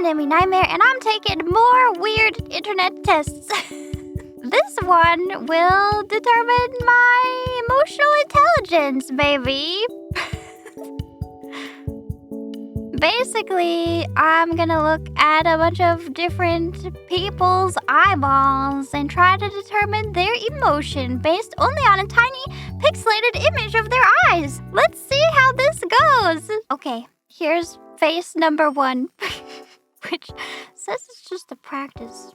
Nimi Nightmare, and I'm taking more weird internet tests. This one will determine my emotional intelligence, baby. Basically, I'm gonna look at a bunch of different people's eyeballs and try to determine their emotion based only on a tiny pixelated image of their eyes. Let's see how this goes. Okay, here's face number 1, which says it's just a practice.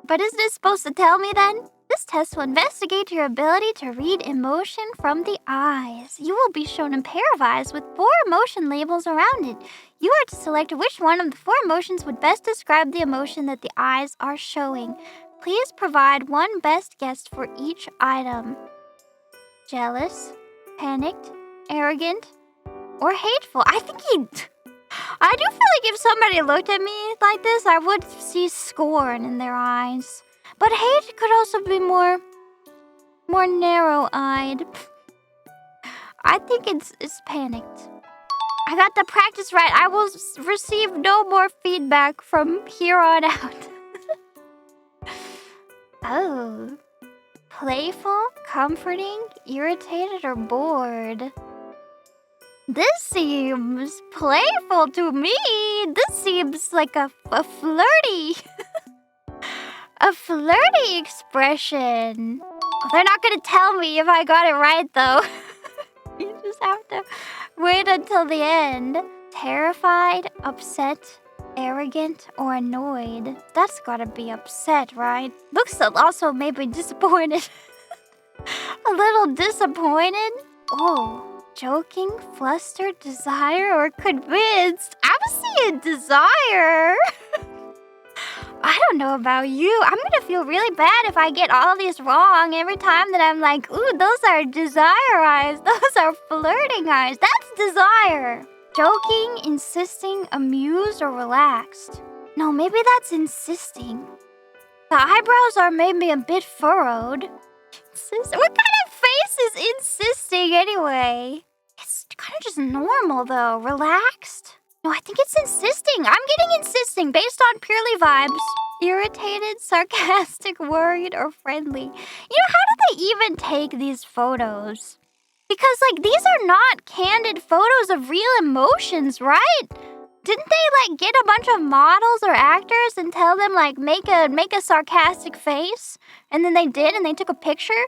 But isn't it supposed to tell me then? This test will investigate your ability to read emotion from the eyes. You will be shown a pair of eyes with 4 emotion labels around it. You are to select which one of the 4 emotions would best describe the emotion that the eyes are showing. Please provide one best guess for each item. Jealous, panicked, arrogant, or hateful. I do feel like if somebody looked at me like this, I would see scorn in their eyes. But hate could also be more narrow-eyed. I think it's panicked. I got the practice right. I will receive no more feedback from here on out. Oh. Playful, comforting, irritated, or bored? This seems playful to me. This seems like a flirty... a flirty expression. Oh, they're not gonna tell me if I got it right, though. You just have to wait until the end. Terrified, upset, arrogant, or annoyed. That's gotta be upset, right? Looks also maybe disappointed. A little disappointed? Oh, joking, flustered, desire, or convinced? I'm seeing desire. I don't know about you. I'm gonna feel really bad if I get all these wrong every time that I'm like, ooh, those are desire eyes. Those are flirting eyes. That's desire. Joking, insisting, amused, or relaxed. No, maybe that's insisting. The eyebrows are maybe a bit furrowed. What kind of face is insisting anyway? It's kind of just normal though. Relaxed? No, I think it's insisting. I'm getting insisting based on purely vibes. Irritated, sarcastic, worried, or friendly. You know, how do they even take these photos? Because, like, these are not candid photos of real emotions, right? Didn't they, like, get a bunch of models or actors and tell them, like, make a sarcastic face? And then they did, and they took a picture?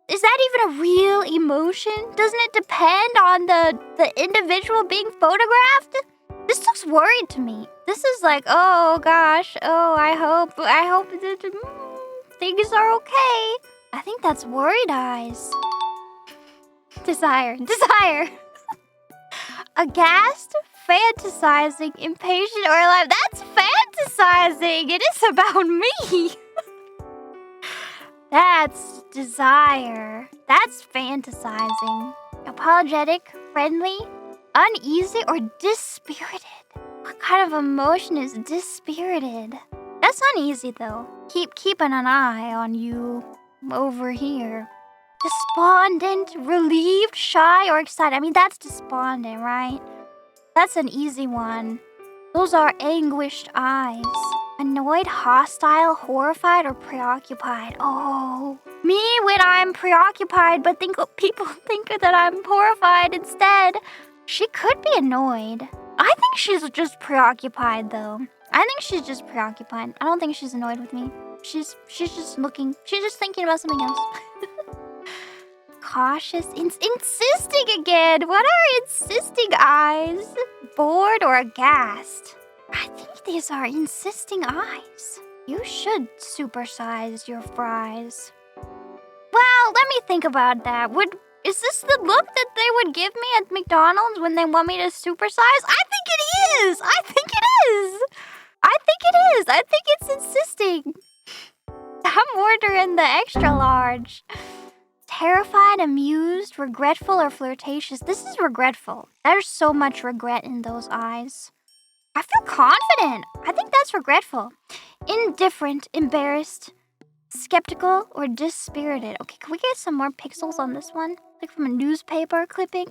Is that even a real emotion? Doesn't it depend on the individual being photographed? This looks worried to me. This is like, oh gosh, oh, I hope that things are okay. I think that's worried eyes. Desire. Aghast, fantasizing, impatient, or alive. That's fantasizing. It is about me. That's desire. That's fantasizing. Apologetic, friendly, uneasy, or dispirited? What kind of emotion is dispirited? That's uneasy though. Keeping an eye on you over here. Despondent, relieved, shy, or excited. I mean, that's despondent, right? That's an easy one. Those are anguished eyes. Annoyed, hostile, horrified, or preoccupied. Oh, me when I'm preoccupied, but people think that I'm horrified instead. She could be annoyed. I think she's just preoccupied, though. I think she's just preoccupied. I don't think she's annoyed with me. She's just looking. She's just thinking about something else. Cautious, insisting again. What are insisting eyes? Bored or aghast? I think these are insisting eyes. You should supersize your fries. Well, let me think about that. Is this the look that they would give me at McDonald's when they want me to supersize? I think it is. I think it's insisting. I'm ordering the extra large. Terrified, amused, regretful, or flirtatious. This is regretful. There's so much regret in those eyes. I feel confident. I think that's regretful. Indifferent, embarrassed, skeptical, or dispirited. Okay, can we get some more pixels on this one? Like from a newspaper clipping?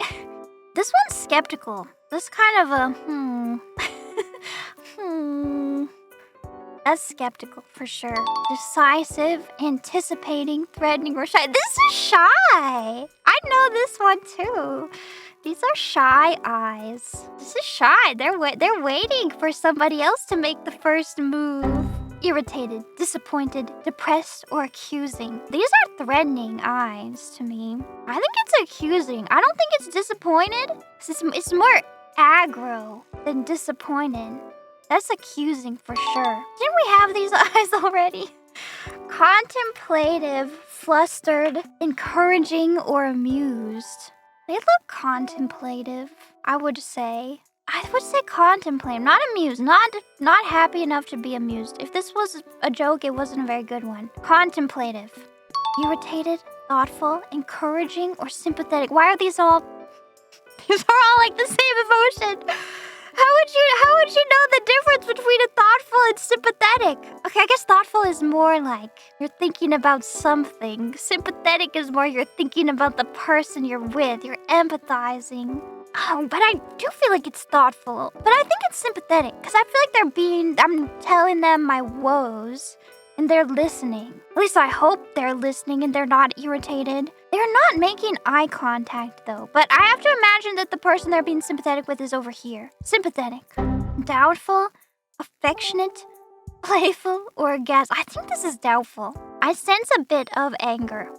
This one's skeptical. This kind of a, That's skeptical for sure. Decisive, anticipating, threatening, or shy. This is shy. I know this one too. These are shy eyes. This is shy. They're waiting for somebody else to make the first move. Irritated, disappointed, depressed, or accusing. These are threatening eyes to me. I think it's accusing. I don't think it's disappointed. It's more aggro than disappointed. That's accusing for sure. Didn't we have these eyes already? Contemplative, flustered, encouraging, or amused. They look contemplative, I would say. I would say contemplative, not amused, not happy enough to be amused. If this was a joke, it wasn't a very good one. Contemplative, irritated, thoughtful, encouraging, or sympathetic. Why are these all? These are all like the same emotion. How would you know the difference between a thoughtful and sympathetic? Okay, I guess thoughtful is more like you're thinking about something. Sympathetic is more you're thinking about the person you're with. You're empathizing. Oh, but I do feel like it's thoughtful. But I think it's sympathetic because I feel like I'm telling them my woes and they're listening. At least I hope they're listening and they're not irritated. They're not making eye contact though. But I have to imagine that the person they're being sympathetic with is over here. Sympathetic. Doubtful, affectionate, playful, or aghast. I think this is doubtful. I sense a bit of anger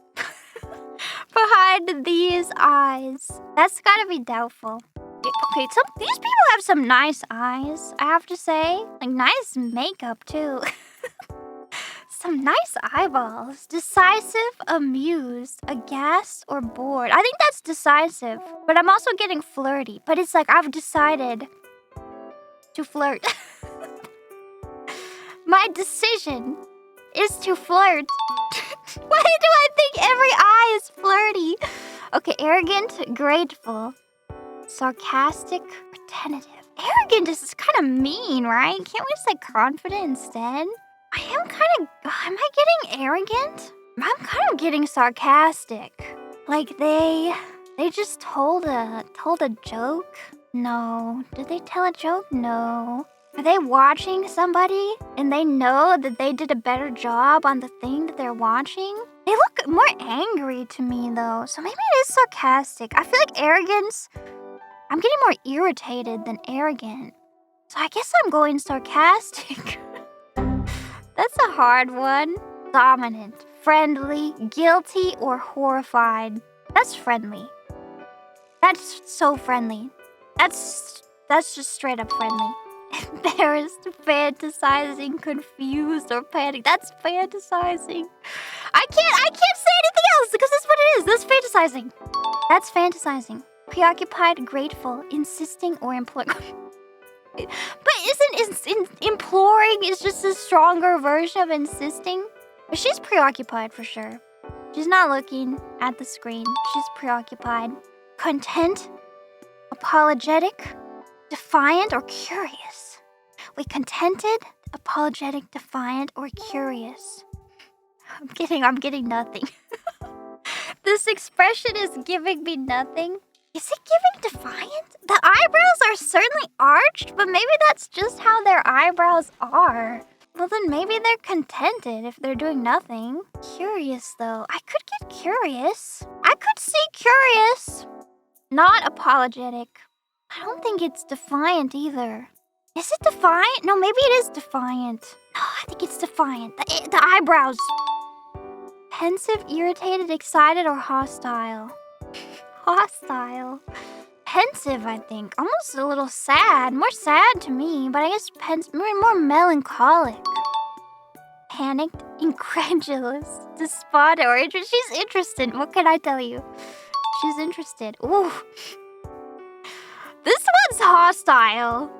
behind these eyes. That's gotta be doubtful. Okay, these people have some nice eyes, I have to say. Like, nice makeup, too. Some nice eyeballs. Decisive, amused, aghast, or bored. I think that's decisive. But I'm also getting flirty. But it's like I've decided to flirt. My decision is to flirt. Why do I think every eye is flirty? Okay, arrogant, grateful, sarcastic, or tentative. Arrogant is kind of mean, right? Can't we say confident instead? Am I getting arrogant? I'm kind of getting sarcastic. Like they just told a joke? No. Did they tell a joke? No. Are they watching somebody and they know that they did a better job on the thing that they're watching? They look more angry to me though, so maybe it is sarcastic. I feel like arrogance, I'm getting more irritated than arrogant. So I guess I'm going sarcastic. That's a hard one. Dominant, friendly, guilty, or horrified. That's friendly. That's so friendly. That's just straight up friendly. Embarrassed, fantasizing, confused, or panicked. That's fantasizing. I can't say anything else because that's what it is. That's fantasizing. That's fantasizing. Preoccupied, grateful, insisting, or imploring. But isn't imploring is just a stronger version of insisting? But she's preoccupied for sure. She's not looking at the screen. She's preoccupied. Content, apologetic, defiant, or curious. Wait, contented, apologetic, defiant, or curious. I'm getting nothing. This expression is giving me nothing. Is it giving defiant? The eyebrows are certainly arched, but maybe that's just how their eyebrows are. Well, then maybe they're contented if they're doing nothing. Curious, though. I could get curious. I could see curious. Not apologetic. I don't think it's defiant either. Is it defiant? No, maybe it is defiant. No, I think it's defiant. The eyebrows. Pensive, irritated, excited, or hostile? Hostile. Pensive, I think. Almost a little sad. More sad to me, but I guess more melancholic. Panicked, incredulous, despondent, or interested. She's interested. What can I tell you? She's interested. Ooh. This one's hostile.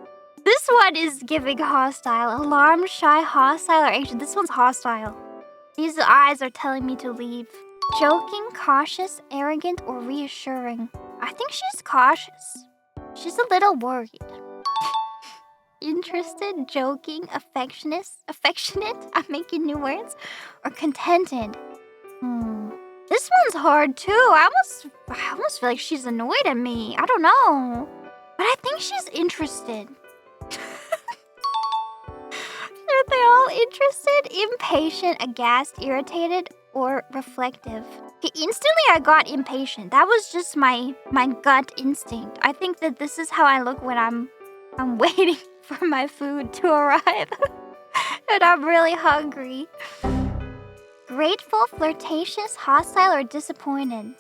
This one is giving hostile. Alarmed, shy, hostile, or anxious. This one's hostile. These eyes are telling me to leave. Joking, cautious, arrogant, or reassuring. I think she's cautious. She's a little worried. Interested, joking, affectionate, I'm making new words, or contented. This one's hard too. I almost feel like she's annoyed at me. I don't know. But I think she's interested. Are they all Excited, impatient, aghast, irritated, or reflective? Okay, instantly I got impatient. That was just my gut instinct. I think that this is how I look when I'm waiting for my food to arrive. And I'm really hungry. Grateful, flirtatious, hostile, or disappointed?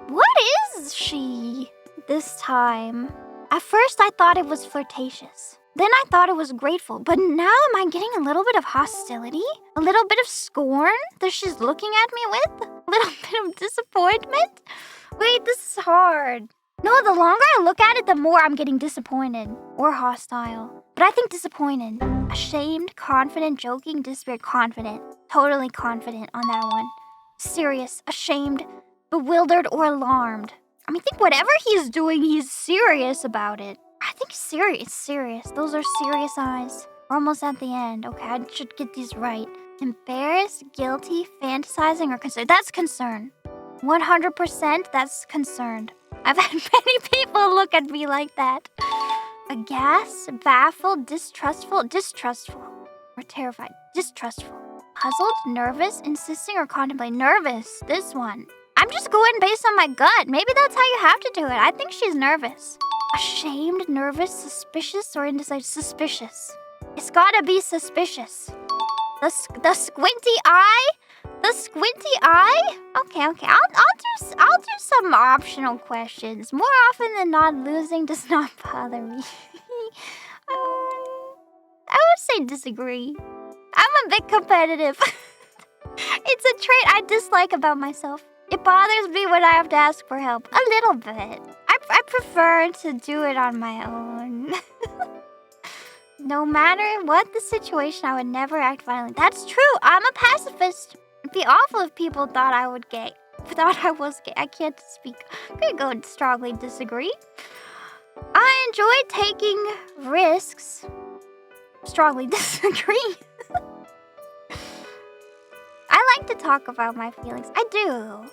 What is she this time? At first I thought it was flirtatious. Then I thought it was grateful. But now am I getting a little bit of hostility? A little bit of scorn that she's looking at me with? A little bit of disappointment? Wait, this is hard. No, the longer I look at it, the more I'm getting disappointed or hostile. But I think disappointed. Ashamed, confident, joking, desperate, confident. Totally confident on that one. Serious, ashamed, bewildered, or alarmed. I mean, think whatever he's doing, he's serious about it. I think serious, serious. Those are serious eyes. We're almost at the end. Okay, I should get these right. Embarrassed, guilty, fantasizing, or concerned. That's concern. 100% that's concerned. I've had many people look at me like that. Aghast, baffled, distrustful, or terrified, distrustful. Puzzled, nervous, insisting, or contemplating. Nervous, this one. I'm just going based on my gut. Maybe that's how you have to do it. I think she's nervous. Ashamed, nervous, suspicious, or indecisive. Suspicious. It's gotta be suspicious. The squinty eye? The squinty eye? Okay. I'll do some optional questions. More often than not, losing does not bother me. I would say disagree. I'm a bit competitive. It's a trait I dislike about myself. It bothers me when I have to ask for help. A little bit. I prefer to do it on my own. No matter what the situation, I would never act violently. That's true. I'm a pacifist. It'd be awful if people thought I was gay. I can't speak. I'm gonna go strongly disagree. I enjoy taking risks. Strongly disagree. I like to talk about my feelings. I do.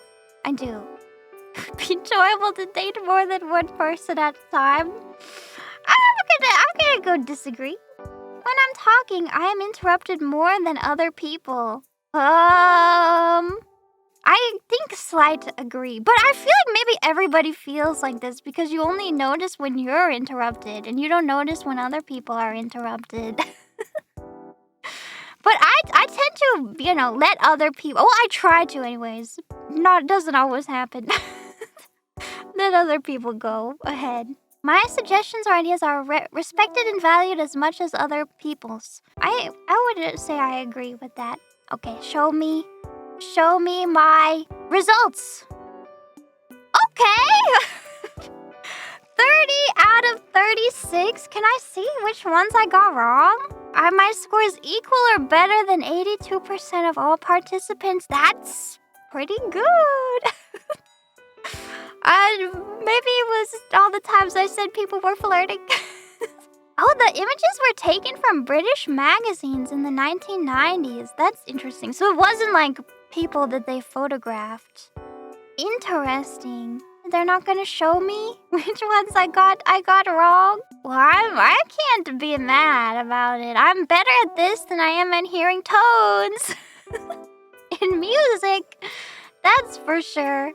Be enjoyable to date more than one person at a time. I'm gonna go disagree. When I'm talking, I am interrupted more than other people. I think slight agree, but I feel like maybe everybody feels like this because you only notice when you're interrupted and you don't notice when other people are interrupted. But I tend to, let other people... Well, I try to anyways. Doesn't always happen. Let other people go ahead. My suggestions or ideas are respected and valued as much as other people's. I would say I agree with that. Okay, show me my results. Okay! 30 out of 36. Can I see which ones I got wrong? Are my scores equal or better than 82% of all participants? That's pretty good. Maybe it was all the times I said people were flirting. Oh, the images were taken from British magazines in the 1990s. That's interesting. So it wasn't like people that they photographed. Interesting. They're not gonna show me which ones I got wrong? Well, I can't be mad about it. I'm better at this than I am at hearing tones. In music, that's for sure.